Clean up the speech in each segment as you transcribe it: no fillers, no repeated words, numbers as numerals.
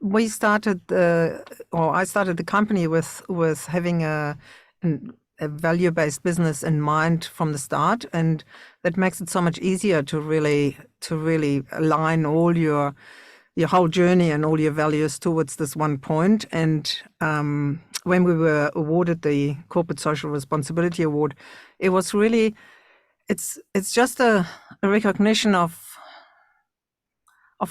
we started I started the company with having a value-based business in mind from the start, and that makes it so much easier to really align all your whole journey and all your values towards this one point. And when we were awarded the Corporate Social Responsibility Award, it was really it's just a recognition of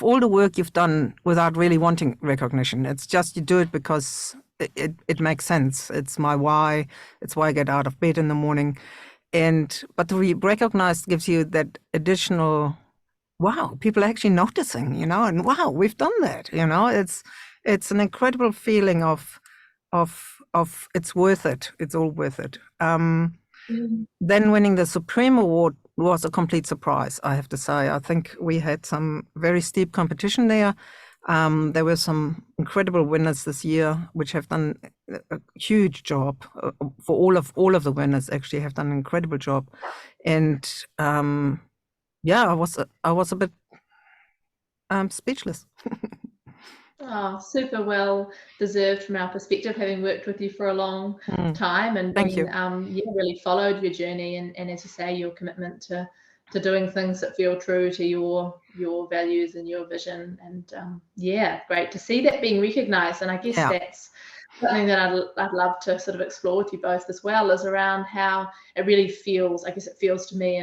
all the work you've done without really wanting recognition. It's just you do it because it makes sense. It's my why. It's why I get out of bed in the morning. But to be recognized gives you that additional, wow, people are actually noticing, and wow, we've done that, It's an incredible feeling of it's worth it. It's all worth it. Then winning the Supreme Award was a complete surprise, I have to say. I think we had some very steep competition there. There were some incredible winners this year, which have done a huge job. For all of the winners, actually, have done an incredible job. And I was a bit speechless. Oh, super well deserved from our perspective, having worked with you for a long time and really followed your journey and as you say, your commitment to doing things that feel true to your values and your vision. And great to see that being recognized. And I guess that's something that I'd love to sort of explore with you both as well, is around how it really feels. I guess it feels to me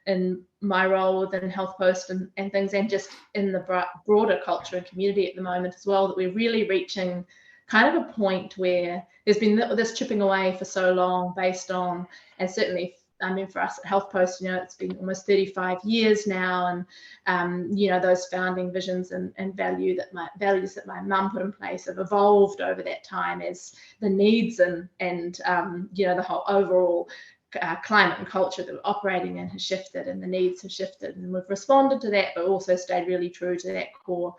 in my role within HealthPost and things, and just in the broader culture and community at the moment as well, that we're really reaching kind of a point where there's been this chipping away for so long based on, and certainly, I mean, for us at HealthPost, it's been almost 35 years now, and those founding visions and values that my mum put in place have evolved over that time as the needs and the whole overall climate and culture that we're operating in has shifted, and the needs have shifted, and we've responded to that, but also stayed really true to that core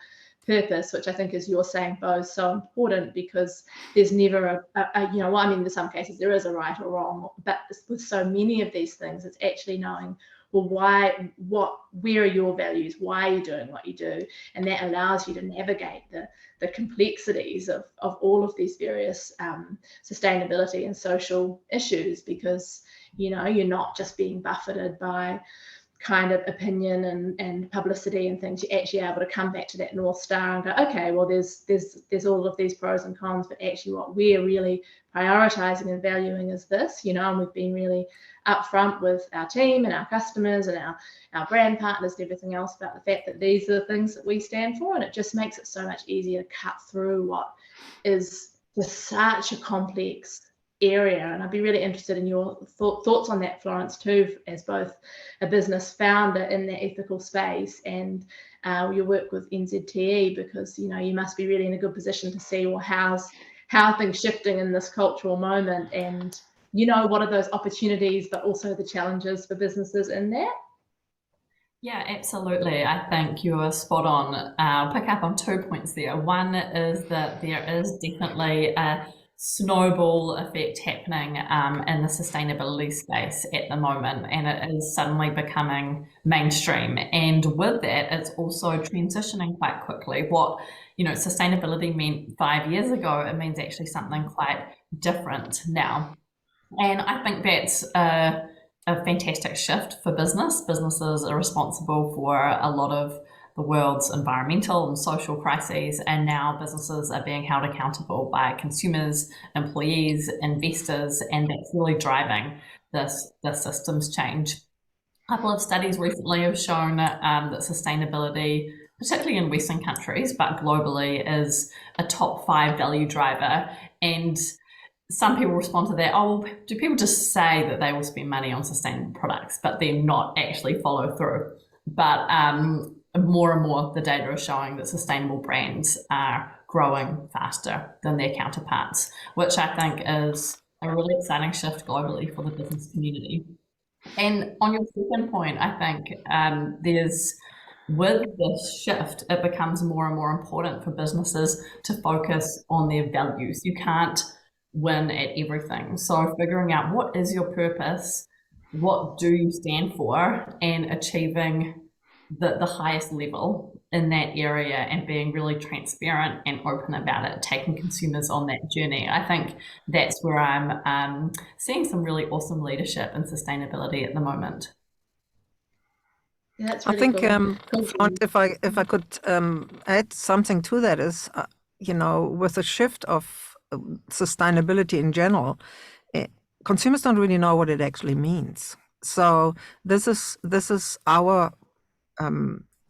purpose, which I think, as you're saying, Bo, is so important, because there's never in some cases there is a right or wrong, but with so many of these things, it's actually knowing, well, where are your values? Why are you doing what you do? And that allows you to navigate the complexities of all of these various sustainability and social issues, because you're not just being buffeted by kind of opinion and publicity and things. You're actually able to come back to that North Star and go, okay, well, there's all of these pros and cons, but actually what we're really prioritizing and valuing is this, and we've been really upfront with our team and our customers and our brand partners and everything else about the fact that these are the things that we stand for, and it just makes it so much easier to cut through what is just such a complex area. And I'd be really interested in your thoughts on that, Florence, too, as both a business founder in the ethical space and your work with NZTE, because you must be really in a good position to see, well, how are things shifting in this cultural moment, and what are those opportunities but also the challenges for businesses in that. Yeah, absolutely. I think you're spot on. I'll pick up on 2 points there. One is that there is definitely a snowball effect happening in the sustainability space at the moment, and it is suddenly becoming mainstream. And with that, it's also transitioning quite quickly. What sustainability meant 5 years ago, it means actually something quite different now. And I think that's a fantastic shift for business. Businesses are responsible for a lot of the world's environmental and social crises, and now businesses are being held accountable by consumers, employees, investors, and that's really driving this systems change. A couple of studies recently have shown that sustainability, particularly in Western countries, but globally, is a top 5 value driver. And some people respond to that, oh, well, do people just say that they will spend money on sustainable products, but then not actually follow through? But more and more, the data is showing that sustainable brands are growing faster than their counterparts, which I think is a really exciting shift globally for the business community. And on your second point, I think with this shift, it becomes more and more important for businesses to focus on their values. You can't win at everything. So figuring out what is your purpose, what do you stand for, and achieving the highest level in that area and being really transparent and open about it, taking consumers on that journey. I think that's where I'm seeing some really awesome leadership in sustainability at the moment. Yeah, that's really I think, cool. Florence, if I could add something to that is, with the shift of sustainability in general, consumers don't really know what it actually means. So this is our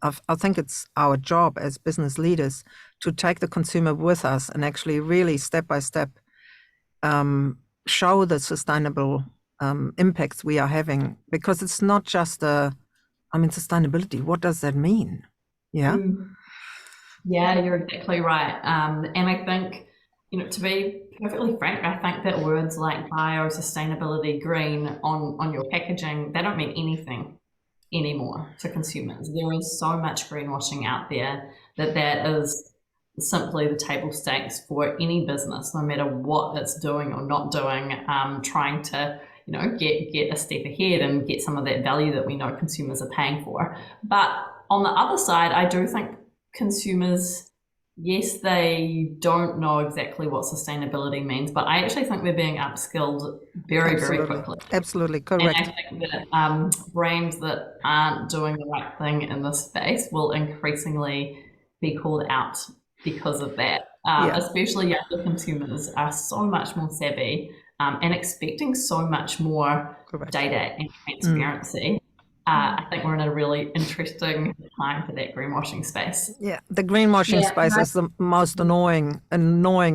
I think it's our job as business leaders to take the consumer with us and actually really step by step show the sustainable impacts we are having, because it's not just sustainability. What does that mean? Yeah. Yeah, you're exactly right. And I think, to be perfectly frank, I think that words like bio, sustainability, green on your packaging, they don't mean anything anymore to consumers. There is so much greenwashing out there that is simply the table stakes for any business, no matter what it's doing or not doing, trying to get a step ahead and get some of that value that we know consumers are paying for. But on the other side, I do think consumers, yes, they don't know exactly what sustainability means, but I actually think they're being upskilled very quickly. Absolutely, correct. And I think that brands that aren't doing the right thing in this space will increasingly be called out because of that. Especially younger consumers are so much more savvy and expecting so much more data and transparency. I think we're in a really interesting time for that greenwashing space. Yeah, the greenwashing space is the most annoying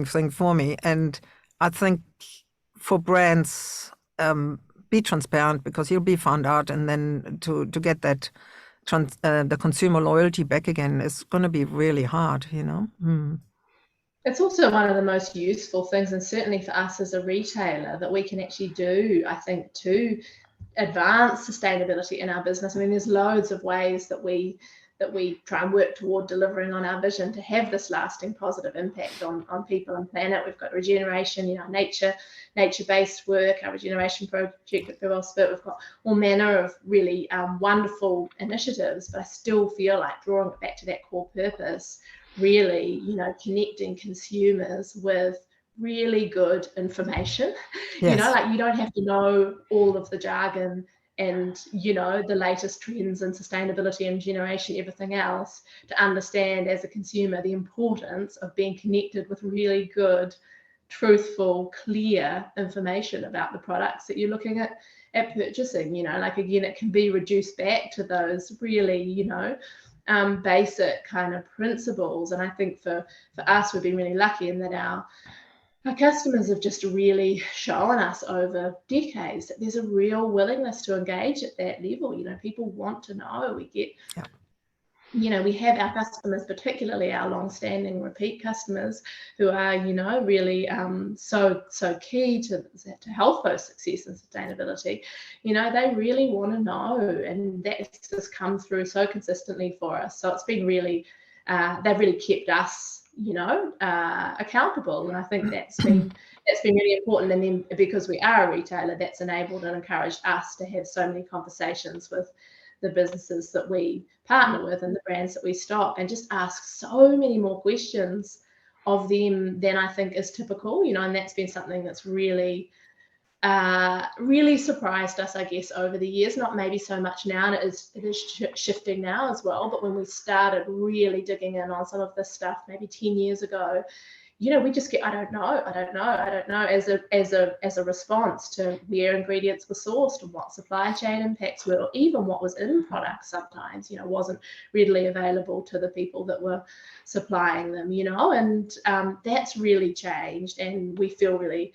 thing for me. And I think for brands, be transparent, because you'll be found out, and then to get that the consumer loyalty back again is going to be really hard, It's also one of the most useful things, and certainly for us as a retailer, that we can actually do, I think, to advance sustainability in our business. I mean, there's loads of ways that we try and work toward delivering on our vision to have this lasting positive impact on people and planet. We've got regeneration, nature-based work, our regeneration project at Farewell Spit. We've got all manner of really wonderful initiatives, but I still feel like drawing it back to that core purpose, really, connecting consumers with really good information. Yes. You don't have to know all of the jargon and the latest trends in sustainability and generation, everything else, to understand as a consumer the importance of being connected with really good, truthful, clear information about the products that you're looking at purchasing. Again, it can be reduced back to those really basic kind of principles. And I think for us, we've been really lucky in that our customers have just really shown us over decades that there's a real willingness to engage at that level. People want to know. We get, we have our customers, particularly our long-standing repeat customers, who are, really so key to HealthPost success and sustainability. They really want to know, and that's just come through so consistently for us. So it's been really, they've really kept us accountable, and I think that's been really important. And then because we are a retailer, that's enabled and encouraged us to have so many conversations with the businesses that we partner with and the brands that we stock, and just ask so many more questions of them than I think is typical, and that's been something that's really really surprised us, I guess, over the years. Not maybe so much now, and it is shifting now as well. But when we started really digging in on some of this stuff, maybe 10 years ago, we just get, I don't know, as a response to where ingredients were sourced and what supply chain impacts were, or even what was in products sometimes, wasn't readily available to the people that were supplying them, and that's really changed, and we feel really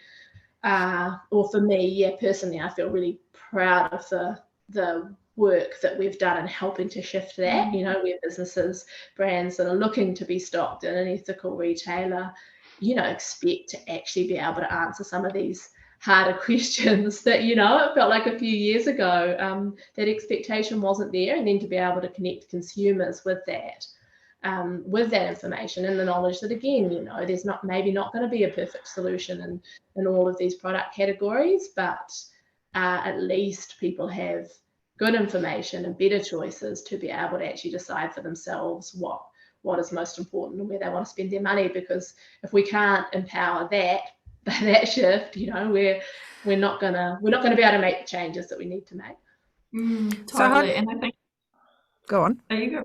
or for me, personally, I feel really proud of the work that we've done in helping to shift that. Where businesses, brands that are looking to be stocked in an ethical retailer, expect to actually be able to answer some of these harder questions that, it felt like a few years ago, that expectation wasn't there, and then to be able to connect consumers with that information and the knowledge that, again, there's maybe not going to be a perfect solution in all of these product categories, but at least people have good information and better choices to be able to actually decide for themselves what is most important and where they want to spend their money. Because if we can't empower that shift, we're not gonna be able to make the changes that we need to make. Totally. And I think go on. There you go.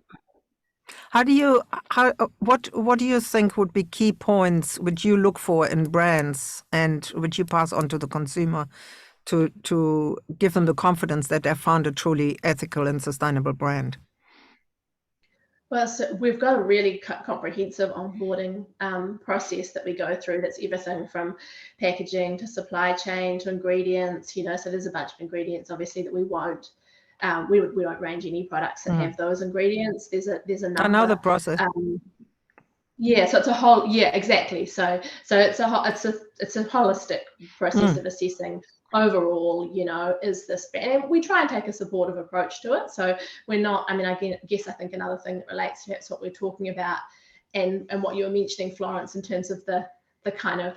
What do you think would be key points which you look for in brands and which you pass on to the consumer to give them the confidence that they've found a truly ethical and sustainable brand? Well, so we've got a really comprehensive onboarding process that we go through. That's everything from packaging to supply chain to ingredients. So there's a bunch of ingredients, obviously, that we won't range any products that have those ingredients. There's a number. Another process. So it's a whole. Yeah, exactly. So it's a holistic process of assessing overall, is this brand, and we try and take a supportive approach to it. So we're not, I guess I think another thing that relates to that's what we're talking about and what you were mentioning, Florence, in terms of the kind of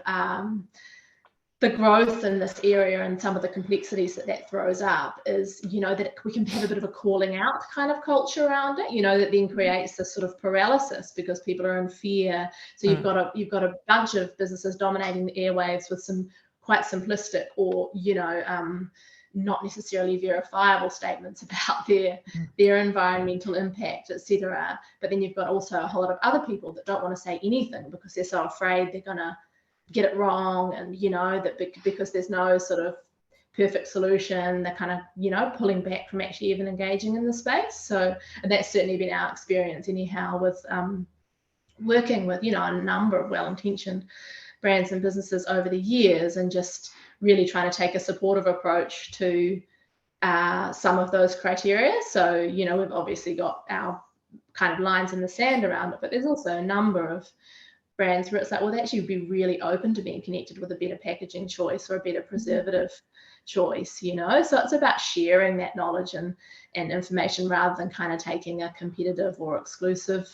the growth in this area and some of the complexities that throws up is, that we can have a bit of a calling out kind of culture around it, that then creates this sort of paralysis because people are in fear. So you've got a bunch of businesses dominating the airwaves with some quite simplistic or, not necessarily verifiable statements about their environmental impact, etc. But then you've got also a whole lot of other people that don't want to say anything because they're so afraid they're going to get it wrong, and that because there's no sort of perfect solution, they're kind of pulling back from actually even engaging in the space. So, and that's certainly been our experience anyhow with working with a number of well-intentioned brands and businesses over the years, and just really trying to take a supportive approach to some of those criteria. So we've obviously got our kind of lines in the sand around it, but there's also a number of brands where it's like, well, they actually would be really open to being connected with a better packaging choice or a better preservative choice, So it's about sharing that knowledge and information rather than kind of taking a competitive or exclusive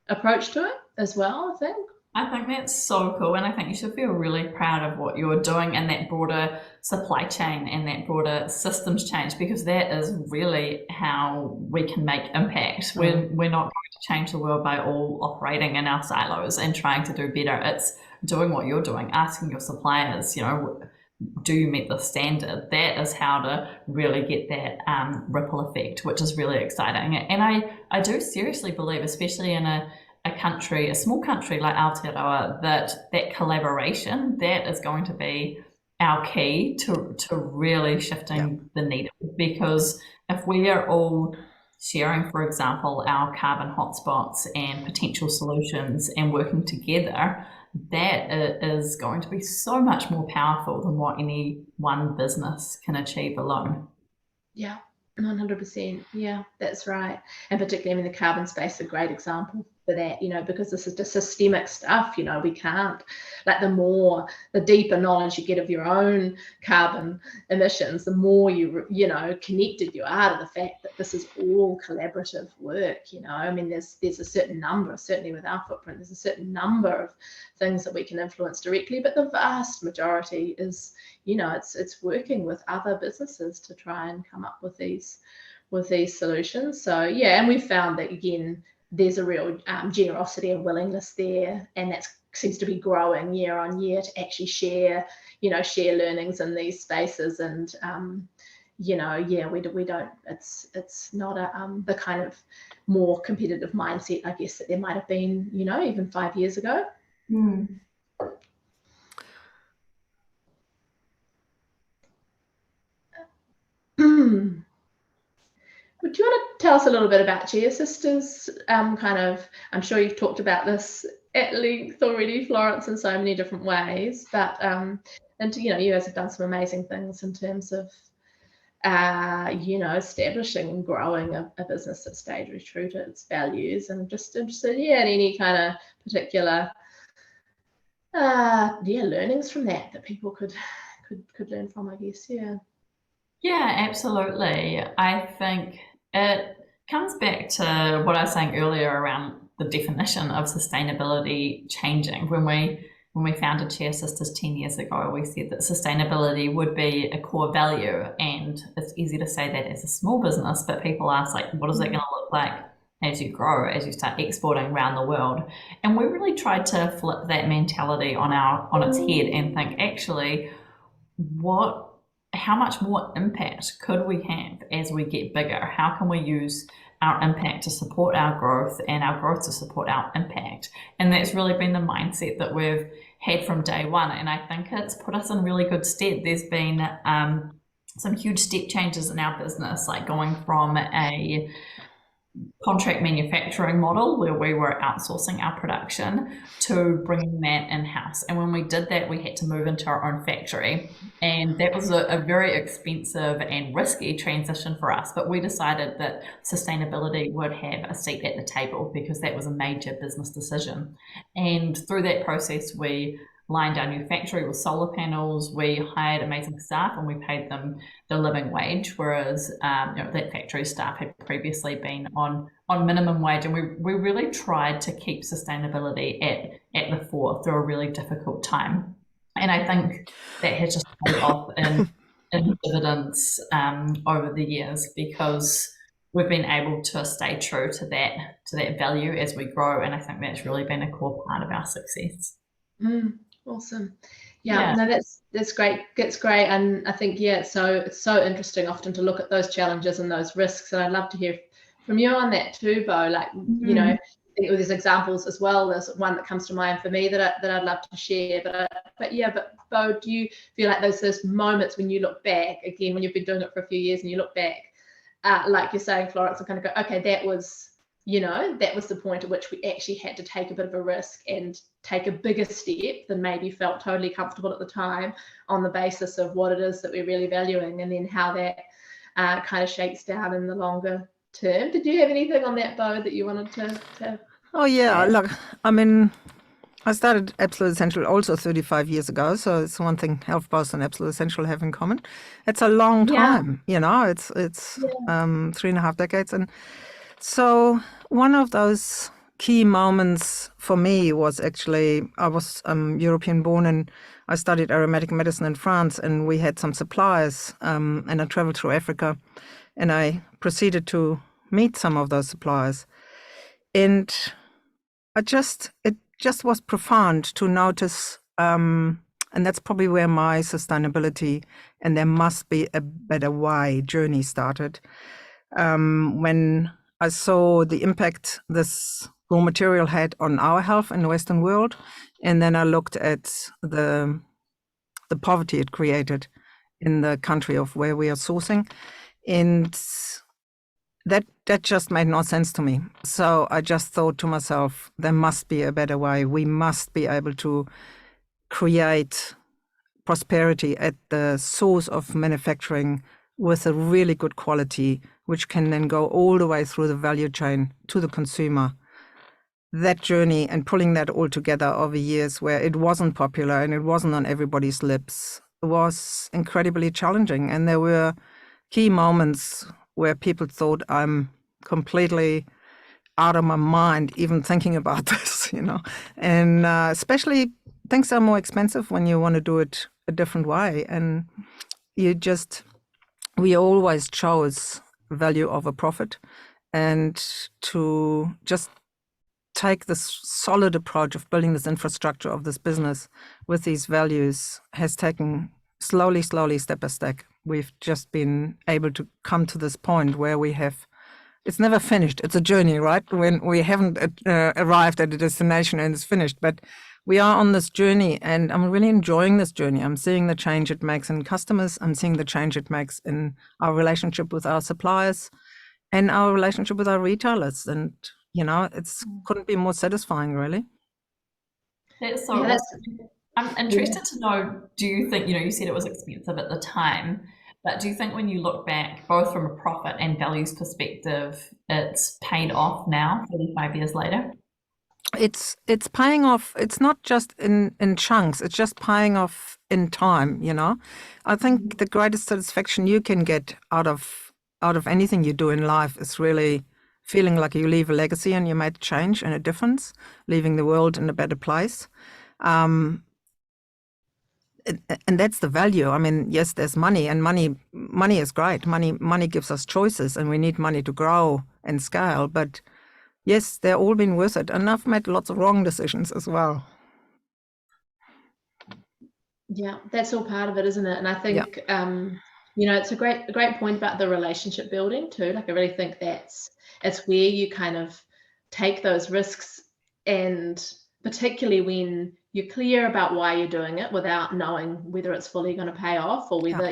approach to it as well, I think. I think that's so cool, and I think you should feel really proud of what you're doing and that broader supply chain and that broader systems change, because that is really how we can make impact. We're not going to change the world by all operating in our silos and trying to do better. It's doing what you're doing, asking your suppliers, do you meet the standard? That is how to really get that ripple effect, which is really exciting. And I do seriously believe, especially in a small country like Aotearoa, that collaboration, that is going to be our key to really shifting the needle. Because if we are all sharing, for example, our carbon hotspots and potential solutions and working together, that is going to be so much more powerful than what any one business can achieve alone. Yeah, 100%. Yeah, that's right. And particularly, the carbon space is a great example for that, because this is just systemic stuff, we can't, like, the deeper knowledge you get of your own carbon emissions, the more connected you are to the fact that this is all collaborative work, there's a certain number, certainly with our footprint, there's a certain number of things that we can influence directly, but the vast majority is, it's working with other businesses to try and come up with these solutions. So yeah, and we've found that, again, there's a real generosity and willingness there, and that seems to be growing year on year to actually share learnings in these spaces. And we don't. It's not the kind of more competitive mindset, I guess, that there might have been, even 5 years ago. Would you want to tell us a little bit about Chia Sisters? I'm sure you've talked about this at length already, Florence, in so many different ways. But and you guys have done some amazing things in terms of establishing and growing a business that stayed really true to its values. And just interested, in any kind of particular learnings from that people could learn from, I guess. Yeah, absolutely. I think it comes back to what I was saying earlier around the definition of sustainability changing. When when we founded Chia Sisters 10 years ago, we said that sustainability would be a core value, and it's easy to say that as a small business, but people ask, like, what is that going to look like as you grow, as you start exporting around the world? And we really tried to flip that mentality on its head and think, actually, how much more impact could we have as we get bigger? How can we use our impact to support our growth and our growth to support our impact? And that's really been the mindset that we've had from day one. And I think it's put us in really good stead. There's been some huge step changes in our business, like going from a contract manufacturing model where we were outsourcing our production to bringing that in-house. And when we did that, we had to move into our own factory. And that was a very expensive and risky transition for us. But we decided that sustainability would have a seat at the table because that was a major business decision. And through that process, we lined our new factory with solar panels. We hired amazing staff and we paid them the living wage, whereas that factory staff had previously been on minimum wage. And we really tried to keep sustainability at the fore through a really difficult time. And I think that has just paid off in dividends over the years, because we've been able to stay true to that value as we grow. And I think that's really been a core part of our success. Awesome. Yeah, no, that's great. It's great. And I think, it's so interesting often to look at those challenges and those risks. And I'd love to hear from you on that too, Bo. Like, you know, I think there's examples as well. There's one that comes to mind for me that I'd love to share. But Bo, do you feel like those moments when you look back, again, when you've been doing it for a few years and you look back, like you're saying, Florence, and kind of go, okay, that was the point at which we actually had to take a bit of a risk and take a bigger step than maybe felt totally comfortable at the time on the basis of what it is that we're really valuing, and then how that kind of shakes down in the longer term. Did you have anything on that, Bo, that you wanted to Oh, yeah. add? Look, I mean, I started Absolute Essential also 35 years ago, so it's one thing HealthPost and Absolute Essential have in common. It's a long time, it's 3.5 decades. And so one of those key moments for me was actually, I was European born and I studied aromatic medicine in France, and we had some suppliers, and I traveled through Africa and I proceeded to meet some of those suppliers. And it just was profound to notice, and that's probably where my sustainability and there must be a better way journey started. When I saw the impact this raw material had on our health in the Western world, and then I looked at the poverty it created in the country of where we are sourcing, and that just made no sense to me. So I just thought to myself, there must be a better way. We must be able to create prosperity at the source of manufacturing with a really good quality, which can then go all the way through the value chain to the consumer. That journey and pulling that all together over years where it wasn't popular and it wasn't on everybody's lips was incredibly challenging. And there were key moments where people thought I'm completely out of my mind even thinking about this, and especially things are more expensive when you want to do it a different way. And we always chose value over profit, and to just take this solid approach of building this infrastructure of this business with these values has taken slowly, step by step. We've just been able to come to this point where it's never finished. It's a journey, right? When we haven't arrived at a destination and it's finished, but we are on this journey, and I'm really enjoying this journey. I'm seeing the change it makes in customers. I'm seeing the change it makes in our relationship with our suppliers and our relationship with our retailers. And, it's couldn't be more satisfying, really. That's so awesome. I'm interested to know, do you think, you said it was expensive at the time, but do you think when you look back, both from a profit and values perspective, it's paid off now, 35 years later? It's paying off. It's not just in chunks. It's just paying off in time. I think the greatest satisfaction you can get out of anything you do in life is really feeling like you leave a legacy and you made a change and a difference, leaving the world in a better place. and that's the value. I mean, yes, there's money, and money is great. Money gives us choices, and we need money to grow and scale. But yes, they're all been worth it. And I've made lots of wrong decisions as well. Yeah, that's all part of it, isn't it? And I think, it's a great point about the relationship building too. Like, I really think it's where you kind of take those risks, and particularly when you're clear about why you're doing it without knowing whether it's fully going to pay off, or whether,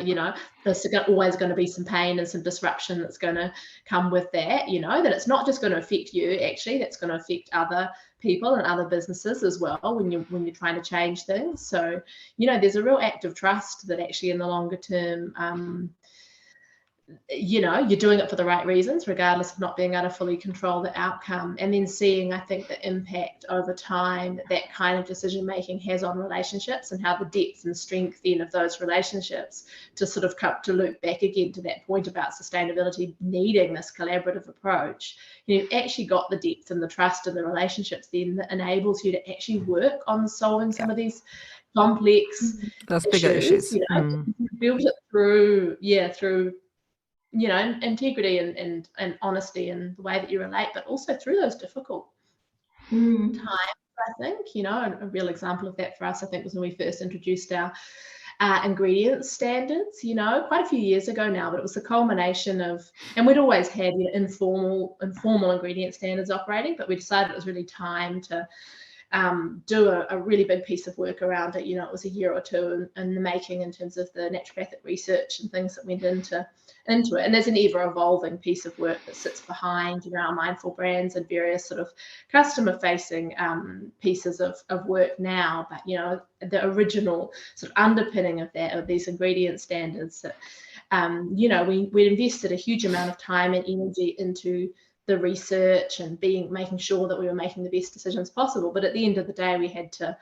there's always going to be some pain and some disruption that's going to come with that, that it's not just going to affect you, actually, that's going to affect other people and other businesses as well when you're trying to change things. So, there's a real act of trust that actually in the longer term, you're doing it for the right reasons, regardless of not being able to fully control the outcome. And then seeing, I think, the impact over time that kind of decision making has on relationships, and how the depth and strength then of those relationships, to sort of come to loop back again to that point about sustainability needing this collaborative approach. You've actually got the depth and the trust in the relationships then that enables you to actually work on solving some of these complex bigger issues. Build it through integrity and honesty in the way that you relate, but also through those difficult times. I think, a real example of that for us, I think, was when we first introduced our ingredient standards, quite a few years ago now, but it was the culmination of, and we'd always had informal ingredient standards operating, but we decided it was really time to do a really big piece of work around it. It was a year or two in the making in terms of the naturopathic research and things that went into it. And there's an ever evolving piece of work that sits behind, our mindful brands and various sort of customer facing pieces of work now. But, the original sort of underpinning of that, of these ingredient standards, that, we invested a huge amount of time and energy into the research and making sure that we were making the best decisions possible. But at the end of the day, we had to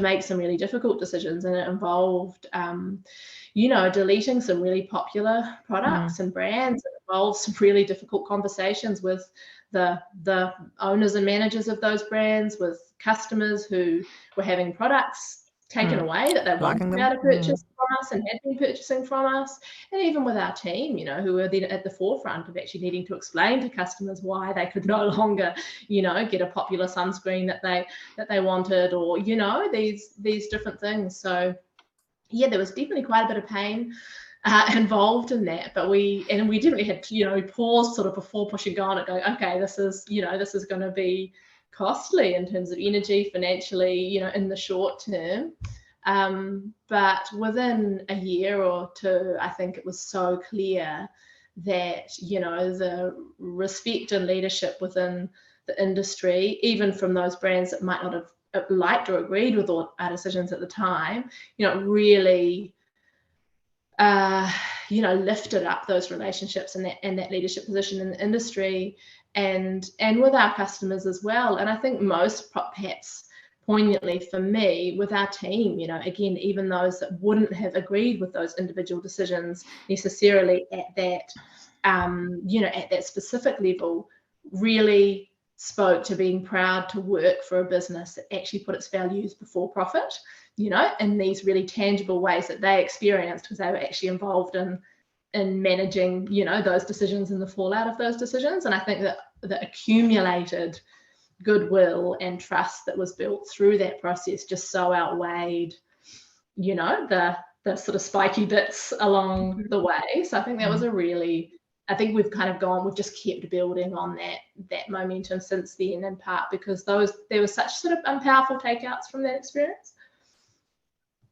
make some really difficult decisions, and it involved, deleting some really popular products and brands. It involved some really difficult conversations with the owners and managers of those brands, with customers who were having products taken away that they wanted to be able to purchase from us and had been purchasing from us, and even with our team, who were then at the forefront of actually needing to explain to customers why they could no longer, get a popular sunscreen that they wanted, or these different things. So yeah, there was definitely quite a bit of pain involved in that, but we definitely had to pause sort of before pushing go on and go, okay, this is going to be costly in terms of energy, financially, in the short term. But within a year or two, I think it was so clear that, the respect and leadership within the industry, even from those brands that might not have liked or agreed with all our decisions at the time, really, lifted up those relationships and that leadership position in the industry, and with our customers as well. And I think most, perhaps poignantly for me, with our team, again, even those that wouldn't have agreed with those individual decisions necessarily at that, at that specific level, really spoke to being proud to work for a business that actually put its values before profit, in these really tangible ways that they experienced, because they were actually involved in managing, those decisions and the fallout of those decisions. And I think that the accumulated goodwill and trust that was built through that process just so outweighed, the sort of spiky bits along the way. So I think that was we've just kept building on that momentum since then, in part because there were such sort of powerful takeouts from that experience.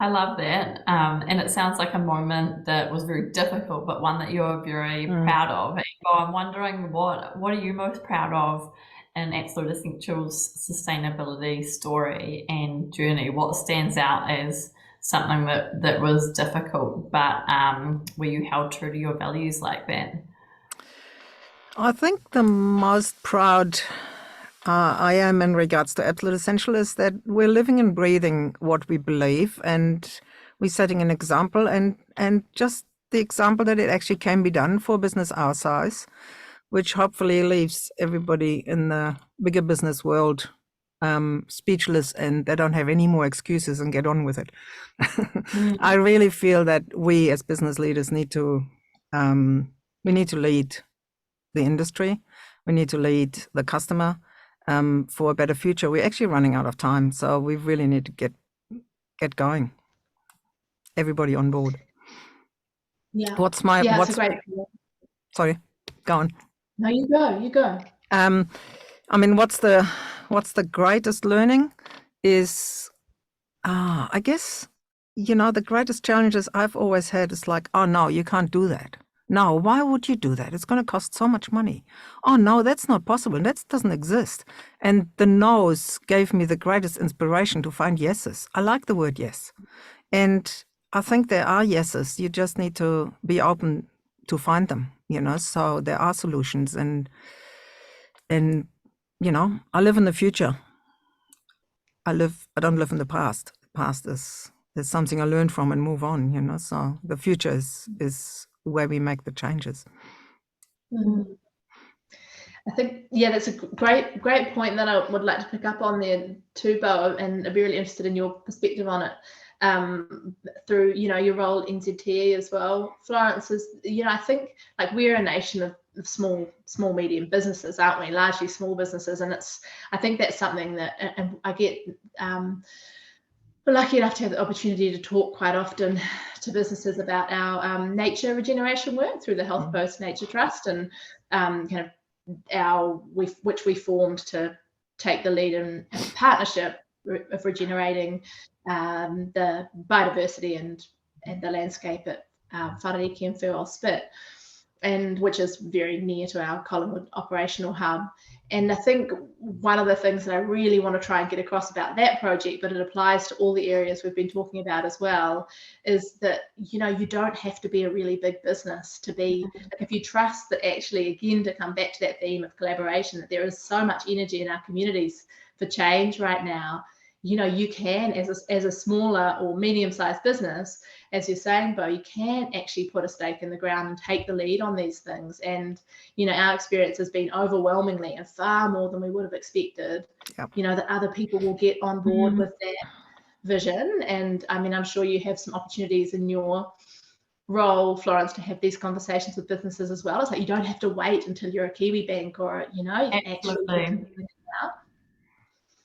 I love that. And it sounds like a moment that was very difficult, but one that you're very proud of. And I'm wondering, what are you most proud of in Absolute Essentials' sustainability story and journey? What stands out as something that was difficult, but were you held true to your values like that? I think the most proud I am in regards to Absolute Essential is that we're living and breathing what we believe, and we're setting an example, and just the example that it actually can be done for a business our size, which hopefully leaves everybody in the bigger business world speechless and they don't have any more excuses and get on with it. I really feel that we as business leaders need to lead the industry. We need to lead the customer for a better future. We're actually running out of time, so we really need to get going. Everybody on board. Yeah. It's a great. Sorry, go on. No, you go. I mean, what's the greatest learning is, I guess, the greatest challenges I've always had is like, oh no, you can't do that. No, why would you do that? It's going to cost so much money. Oh no, that's not possible. That doesn't exist. And the no's gave me the greatest inspiration to find yeses. I like the word yes. And I think there are yeses. You just need to be open to find them, so there are solutions. And I live in the future. I don't live in the past. The past is something I learned from and move on, so the future is where we make the changes. I think, that's a great point that I would like to pick up on there too, Bo, and I'd be really interested in your perspective on it through, your role at NZTE as well. Florence, is, I think like we're a nation of small, medium businesses, aren't we? Largely small businesses. And I think that's something that, and I get, we're lucky enough to have the opportunity to talk quite often to businesses about our nature regeneration work through the HealthPost Nature Trust, and kind of which we formed to take the lead in partnership of regenerating the biodiversity and the landscape at Wharariki and Whewell Spit, and which is very near to our Collingwood operational hub. And I think one of the things that I really want to try and get across about that project, but it applies to all the areas we've been talking about as well, is that, you don't have to be a really big business to be, like, if you trust that actually, again, to come back to that theme of collaboration, that there is so much energy in our communities for change right now. You can, as a smaller or medium-sized business, as you're saying, Bo, you can actually put a stake in the ground and take the lead on these things. And, our experience has been overwhelmingly and far more than we would have expected, that other people will get on board with that vision. And I mean, I'm sure you have some opportunities in your role, Florence, to have these conversations with businesses as well. It's like you don't have to wait until you're a Kiwi bank or, you can actually out.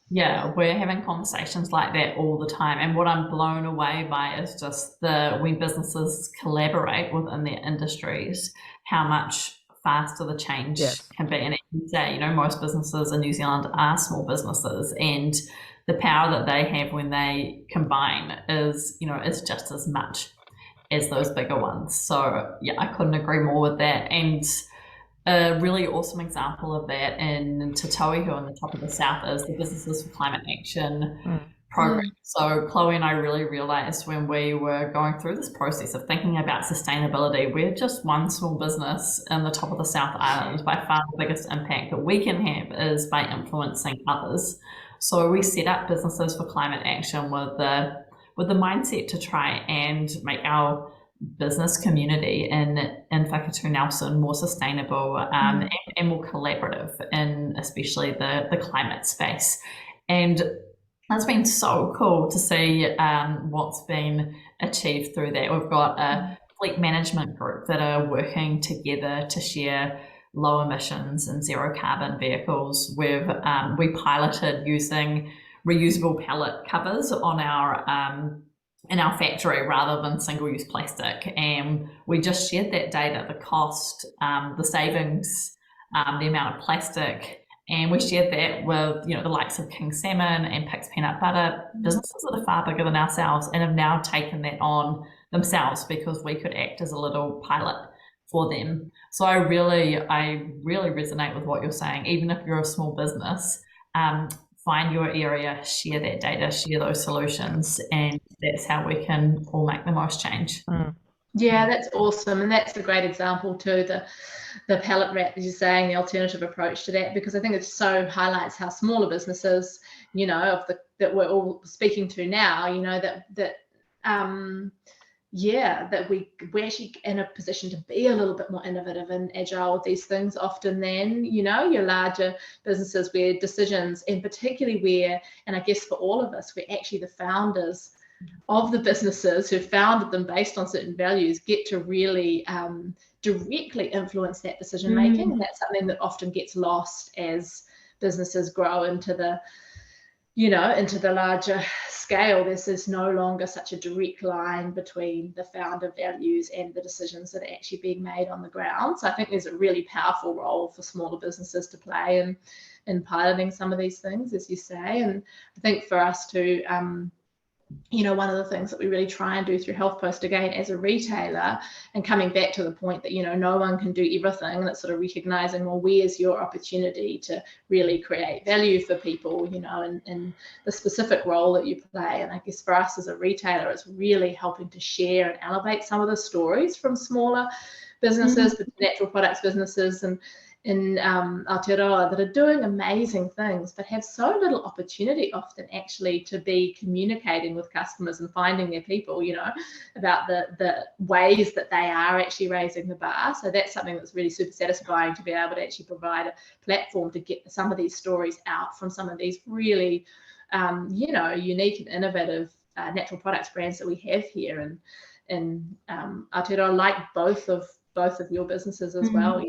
Yeah, we're having conversations like that all the time. And what I'm blown away by is just when businesses collaborate within their industries, how much faster the change can be. And as you say, most businesses in New Zealand are small businesses, and the power that they have when they combine is just as much as those bigger ones. So yeah, I couldn't agree more with that. And a really awesome example of that in Te Tauihu on the top of the south is the Businesses for Climate Action program. So Chloe and I really realized when we were going through this process of thinking about sustainability, we're just one small business in the top of the South Island. By far the biggest impact that we can have is by influencing others. So we set up Businesses for Climate Action with the mindset to try and make our business community in Whakatū Nelson more sustainable and more collaborative in especially the climate space. And that's been so cool to see what's been achieved through that. We've got a fleet management group that are working together to share low emissions and zero carbon vehicles. We piloted using reusable pallet covers on in our factory rather than single-use plastic, and we just shared that data, the cost, the savings, the amount of plastic, and we shared that with the likes of King Salmon and Pix Peanut Butter, businesses that are far bigger than ourselves, and have now taken that on themselves because we could act as a little pilot for them. So I really resonate with what you're saying. Even if you're a small business, find your area, share that data, share those solutions, and that's how we can all make the most change. Yeah, that's awesome. And that's a great example too, the pallet wrap, as you're saying, the alternative approach to that, because I think it so highlights how smaller businesses, that we're all speaking to now, that we're actually in a position to be a little bit more innovative and agile with these things often than, your larger businesses, where decisions, and particularly where, and I guess for all of us, we're actually the founders of the businesses who founded them based on certain values, get to really directly influence that decision making. And that's something that often gets lost as businesses grow into the larger scale. There's no longer such a direct line between the founder values and the decisions that are actually being made on the ground. So I think there's a really powerful role for smaller businesses to play in piloting some of these things, as you say. And I think for us to one of the things that we really try and do through HealthPost, again, as a retailer, and coming back to the point that, no one can do everything, and it's sort of recognizing, well, where's your opportunity to really create value for people, and the specific role that you play. And I guess for us as a retailer, it's really helping to share and elevate some of the stories from smaller businesses, but natural products businesses and in Aotearoa that are doing amazing things, but have so little opportunity often actually to be communicating with customers and finding their people, about the ways that they are actually raising the bar. So that's something that's really super satisfying, to be able to actually provide a platform to get some of these stories out from some of these really, unique and innovative natural products brands that we have here in Aotearoa, like both of your businesses as well.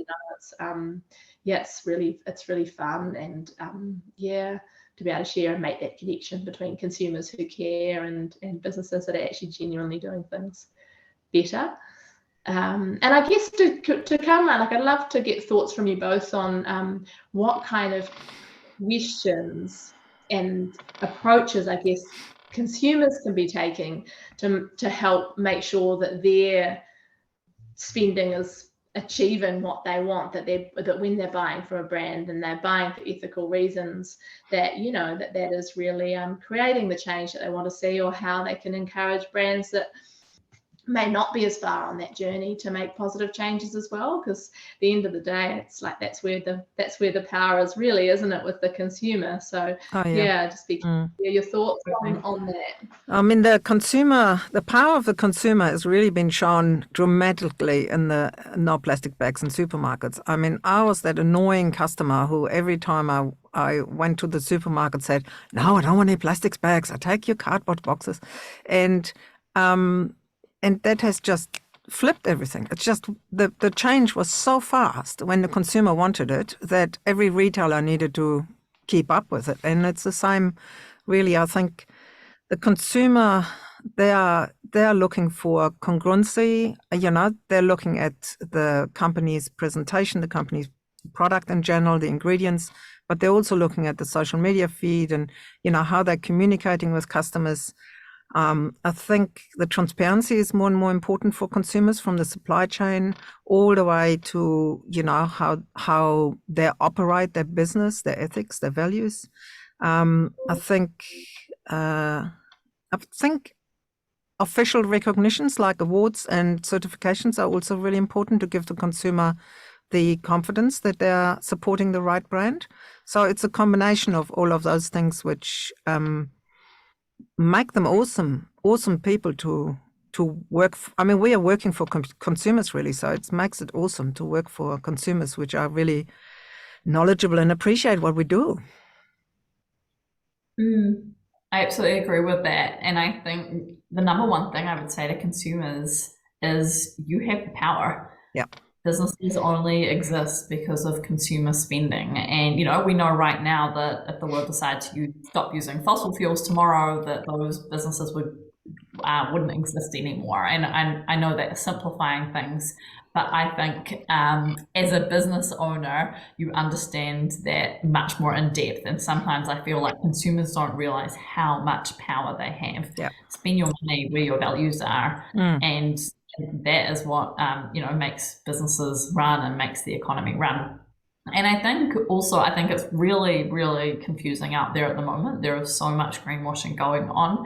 It's really fun, and to be able to share and make that connection between consumers who care and businesses that are actually genuinely doing things better. And I guess to come around, I'd love to get thoughts from you both on what kind of questions and approaches, I guess, consumers can be taking to help make sure that their spending is achieving what they want, that when they're buying for a brand and they're buying for ethical reasons, that that is really creating the change that they want to see, or how they can encourage brands that may not be as far on that journey to make positive changes as well. Because at the end of the day, it's like that's where the power is, really, isn't it, with the consumer? So just your thoughts on that. I mean, the power of the consumer has really been shown dramatically in the no plastic bags in supermarkets. I mean, I was that annoying customer who every time I went to the supermarket said, "No, I don't want any plastic bags. I take your cardboard boxes," and that has just flipped everything. It's just the change was so fast when the consumer wanted it that every retailer needed to keep up with it. And it's the same, really. I think the consumer, they are looking for congruency. They're looking at the company's presentation, the company's product in general, the ingredients, but they're also looking at the social media feed and how they're communicating with customers. I think the transparency is more and more important for consumers, from the supply chain all the way to how they operate their business, their ethics, their values. I think official recognitions like awards and certifications are also really important to give the consumer the confidence that they are supporting the right brand. So it's a combination of all of those things which make them awesome people to work. I mean, we are working for consumers, really, so it makes it awesome to work for consumers which are really knowledgeable and appreciate what we do. I absolutely agree with that. And I think the number one thing I would say to consumers is you have the power. Yeah. Businesses only exist because of consumer spending. And, we know right now that if the world decides to stop using fossil fuels tomorrow, that those businesses wouldn't exist anymore. And I know that's simplifying things, but I think as a business owner, you understand that much more in depth. And sometimes I feel like consumers don't realize how much power they have. Yeah. Spend your money where your values are. And that is what makes businesses run and makes the economy run. And I think it's really, really confusing out there at the moment. There is so much greenwashing going on.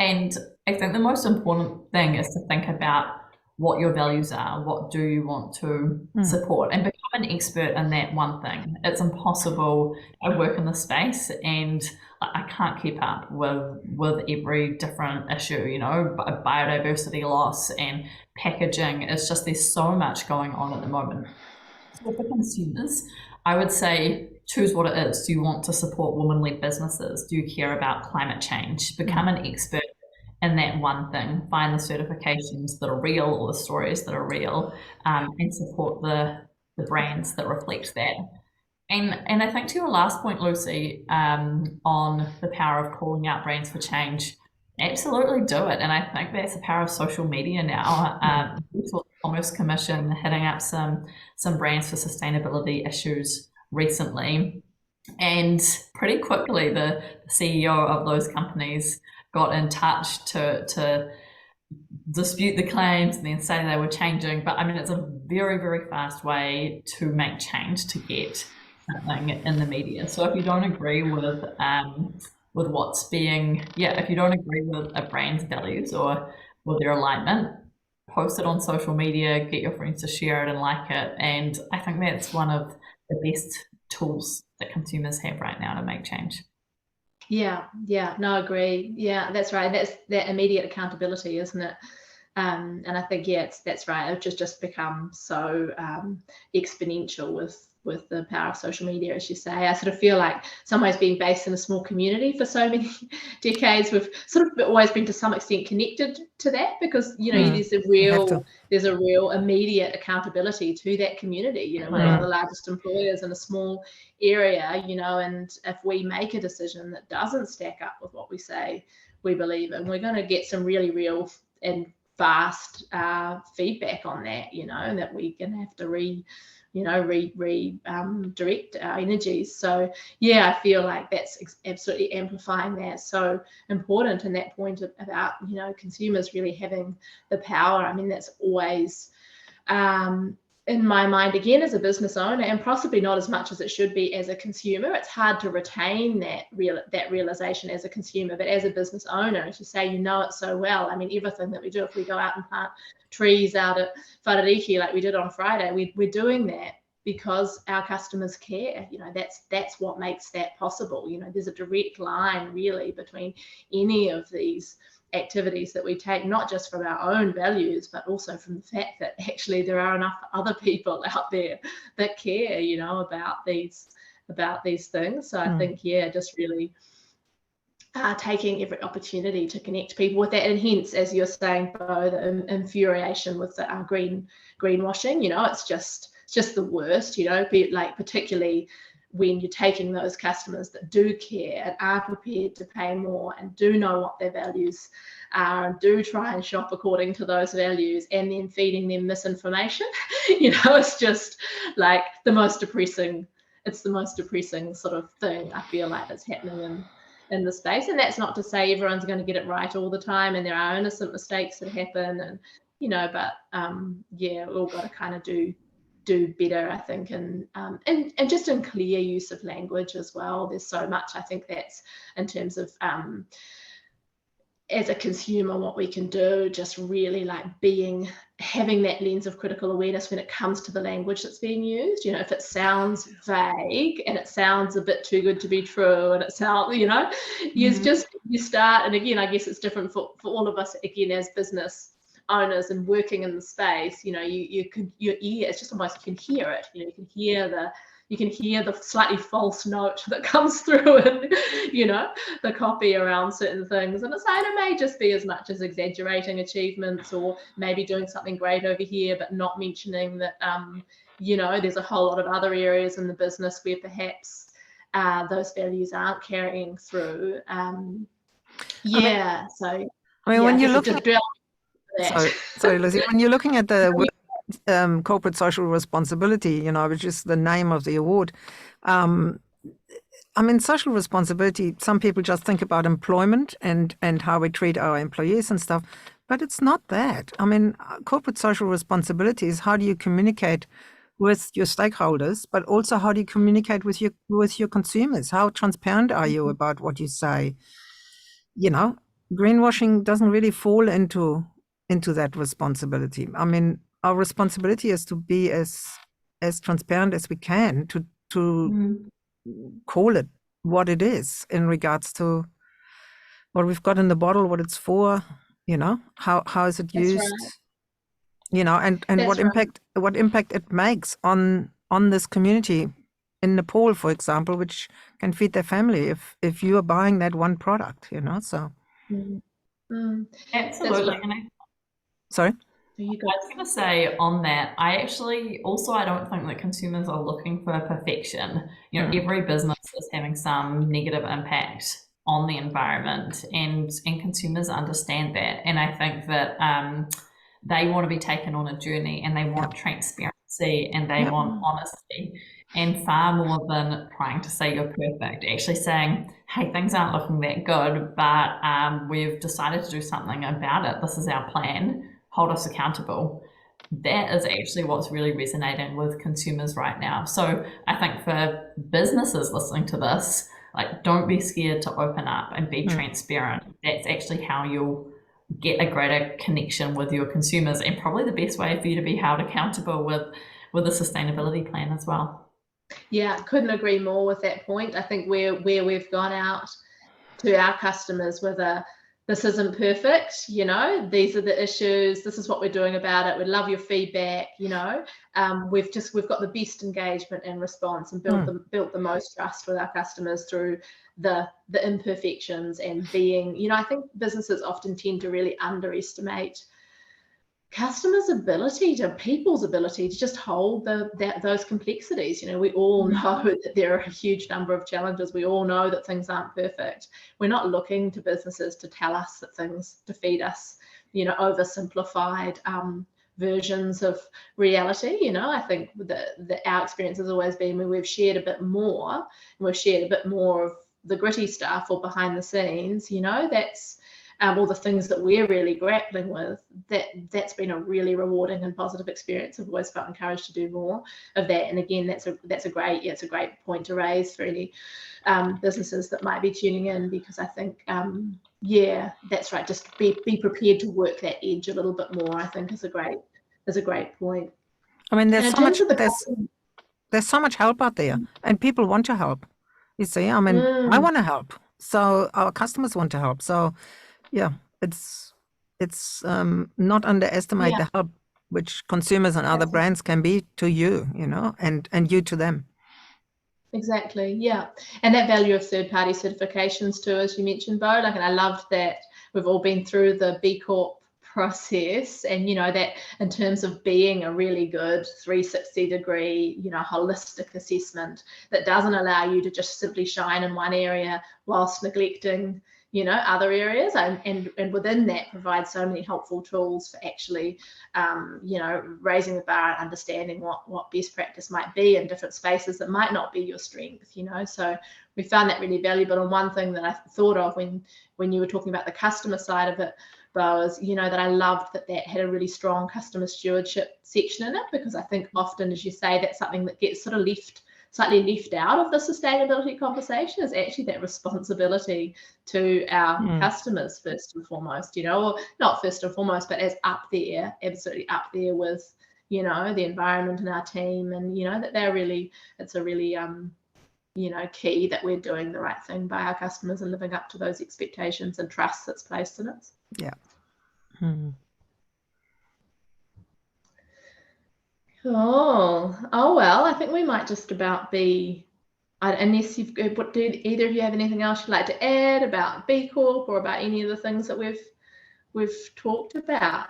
And I think the most important thing is to think about what your values are. What do you want to support? And become an expert in that one thing. It's impossible. I work in the space, and I can't keep up with every different issue, you know, biodiversity loss and packaging. It's just, there's so much going on at the moment. So for consumers, I would say choose what it is. Do you want to support women-led businesses? Do you care about climate change? Become an expert in that one thing. Find the certifications that are real or the stories that are real, and support the brands that reflect that. And I think to your last point, Lucy, on the power of calling out brands for change, absolutely do it. And I think that's the power of social media now. Commerce Commission hitting up some brands for sustainability issues recently, and pretty quickly the CEO of those companies got in touch to dispute the claims and then say they were changing. But I mean, it's a very, very fast way to make change, to get something in the media. So if you don't agree with what's being, if you don't agree with a brand's values or with their alignment, post it on social media, get your friends to share it and like it. And I think that's one of the best tools that consumers have right now to make change. Yeah, no, agree. Yeah, that's right. That's that immediate accountability, isn't it? And I think, that's right. It's just become so exponential with the power of social media, as you say. I sort of feel like some ways being based in a small community for so many decades, we've sort of always been to some extent connected to that, because, you know, there's a real immediate accountability to that community. You know, we're one of the largest employers in a small area, you know, and if we make a decision that doesn't stack up with what we say we believe in, we're going to get some really real and fast feedback on that, you know, and that we're going to have to direct our energies. So I feel like that's absolutely amplifying that. So important, and that point about, you know, consumers really having the power. I mean, that's always in my mind, again, as a business owner, and possibly not as much as it should be as a consumer. It's hard to retain that realization as a consumer, but as a business owner, as you say, you know it so well. I mean, everything that we do, if we go out and plant trees out at Wharariki like we did on Friday, we're doing that because our customers care. You know, that's what makes that possible. You know, there's a direct line really between any of these activities that we take, not just from our own values, but also from the fact that actually there are enough other people out there that care, you know, about these things. So I think, just really taking every opportunity to connect people with that, and hence, as you're saying, Bo, the infuriation with the greenwashing. You know, it's just the worst. You know, particularly when you're taking those customers that do care and are prepared to pay more and do know what their values are and do try and shop according to those values, and then feeding them misinformation. You know, it's just like the most depressing sort of thing I feel like that's happening in the space. And that's not to say everyone's going to get it right all the time, and there are innocent mistakes that happen, and, you know, but we've all got to kind of do better, I think, and just in clear use of language as well. There's so much, I think, that's in terms of as a consumer, what we can do, just really like having that lens of critical awareness when it comes to the language that's being used. You know, if it sounds vague and it sounds a bit too good to be true, and it sounds, you know, you start, and again, I guess it's different for all of us, again, as business owners and working in the space. You know, your ear, it's just almost, you can hear it. You know, you can hear the slightly false note that comes through in, you know, the copy around certain things. And it's like, it may just be as much as exaggerating achievements, or maybe doing something great over here, but not mentioning that, you know, there's a whole lot of other areas in the business where perhaps those values aren't carrying through. When you look at sorry, Lucy, when you're looking at the corporate social responsibility, you know, which is the name of the award. I mean, social responsibility, some people just think about employment and how we treat our employees and stuff, but it's not that. I mean, corporate social responsibility is how do you communicate with your stakeholders, but also how do you communicate with your consumers? How transparent are you about what you say? You know, greenwashing doesn't really fall into that responsibility. I mean, our responsibility is to be as transparent as we can, to call it what it is in regards to what we've got in the bottle, what it's for, how is it used, and what impact it makes on this community in Nepal, for example, which can feed their family if you are buying that one product, so. Absolutely. Sorry? I was going to say on that, I don't think that consumers are looking for perfection. Every business is having some negative impact on the environment, and consumers understand that. And I think that they want to be taken on a journey, and they want transparency, and they want honesty. And far more than trying to say you're perfect, actually saying, hey, things aren't looking that good, but we've decided to do something about it. This is our plan. Hold us accountable. That is actually what's really resonating with consumers right now. So I think for businesses listening to this, don't be scared to open up and be transparent. That's actually how you'll get a greater connection with your consumers, and probably the best way for you to be held accountable with a sustainability plan as well. Yeah, couldn't agree more with that point. I think where we've gone out to our customers with this isn't perfect, these are the issues, this is what we're doing about it, we'd love your feedback, we've got the best engagement and response, and built the most trust with our customers through the imperfections, and being, I think businesses often tend to really underestimate people's ability to just hold those complexities. We all know that there are a huge number of challenges. We all know that things aren't perfect. We're not looking to businesses to tell us that things, to feed us, oversimplified versions of reality. I think that our experience has always been when we've shared a bit more, and we've shared a bit more of the gritty stuff or behind the scenes, that's all the things that we're really grappling with, that's been a really rewarding and positive experience. I've always felt encouraged to do more of that. And again, that's a great point to raise for any businesses that might be tuning in, because I think that's right. Just be prepared to work that edge a little bit more, I think is a great point. I mean, there's so much help out there, and people want to help. You see, I mean, I want to help, so our customers want to help. So yeah, it's not underestimate the help which consumers and other brands can be to you, and you to them. Exactly, yeah. And that value of third-party certifications too, as you mentioned, Bo, and I loved that we've all been through the B Corp process, and that in terms of being a really good 360-degree, holistic assessment that doesn't allow you to just simply shine in one area whilst neglecting other areas, and within that provide so many helpful tools for actually, raising the bar and understanding what best practice might be in different spaces that might not be your strength, So we found that really valuable. And one thing that I thought of when you were talking about the customer side of it, Bo, is, that I loved that had a really strong customer stewardship section in it, because I think often, as you say, that's something that gets sort of slightly left out of the sustainability conversation, is actually that responsibility to our customers first and foremost, or not first and foremost, but as absolutely up there with, the environment and our team, and, that it's a really, key that we're doing the right thing by our customers and living up to those expectations and trust that's placed in us. Yeah. Oh well, I think we might just about be, unless do either of you have anything else you'd like to add about B Corp or about any of the things that we've talked about?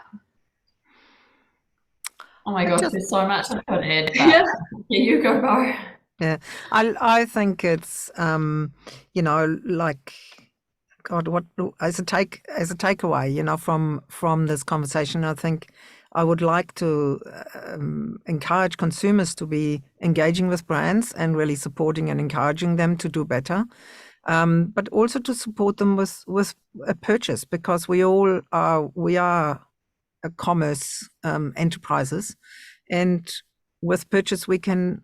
Oh my gosh, there's so much I could add. Yeah, you go, Bo. Yeah, I think it's God, what as a takeaway, from this conversation, I think I would like to encourage consumers to be engaging with brands and really supporting and encouraging them to do better, but also to support them with a purchase, because we are commerce enterprises, and with purchase we can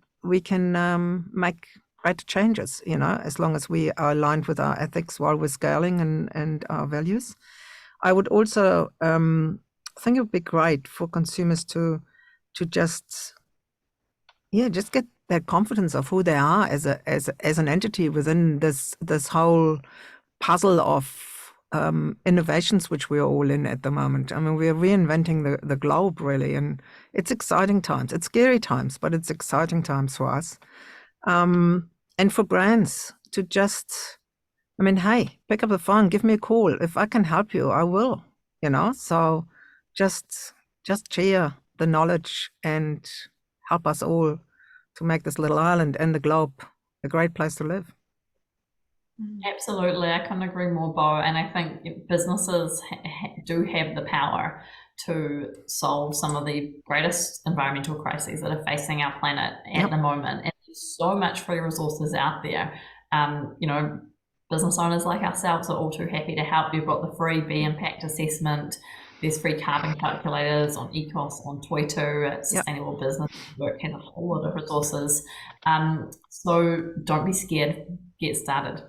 make great changes, as long as we are aligned with our ethics while we're scaling and our values. I would also think it would be great for consumers to just get that confidence of who they are as an entity within this whole puzzle of innovations which we're all in at the moment. I mean, we're reinventing the globe, really, and it's exciting times. It's scary times, but it's exciting times for us. And for brands to just, I mean, hey, pick up the phone, give me a call. If I can help you, I will, So just share the knowledge and help us all to make this little island and the globe a great place to live. Absolutely, I couldn't agree more, Bo. And I think businesses do have the power to solve some of the greatest environmental crises that are facing our planet at the moment. And there's so much free resources out there. Business owners like ourselves are all too happy to help. You've got the free B impact assessment. There's free carbon calculators on ECOS, on Toitu. Sustainable Business Work has a whole lot of resources. So don't be scared. Get started.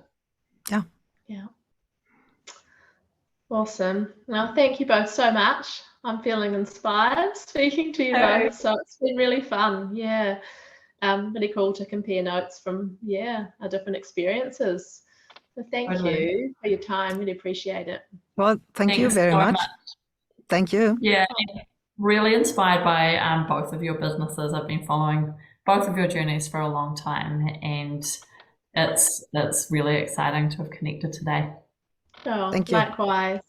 Yeah. Awesome. Well, thank you both so much. I'm feeling inspired speaking to you both. So it's been really fun. Yeah. Really cool to compare notes from, our different experiences. So thank you for your time. Really appreciate it. Well, thank you very much. Thank you. Yeah, really inspired by both of your businesses. I've been following both of your journeys for a long time, and it's really exciting to have connected today. Oh, thank you. Likewise.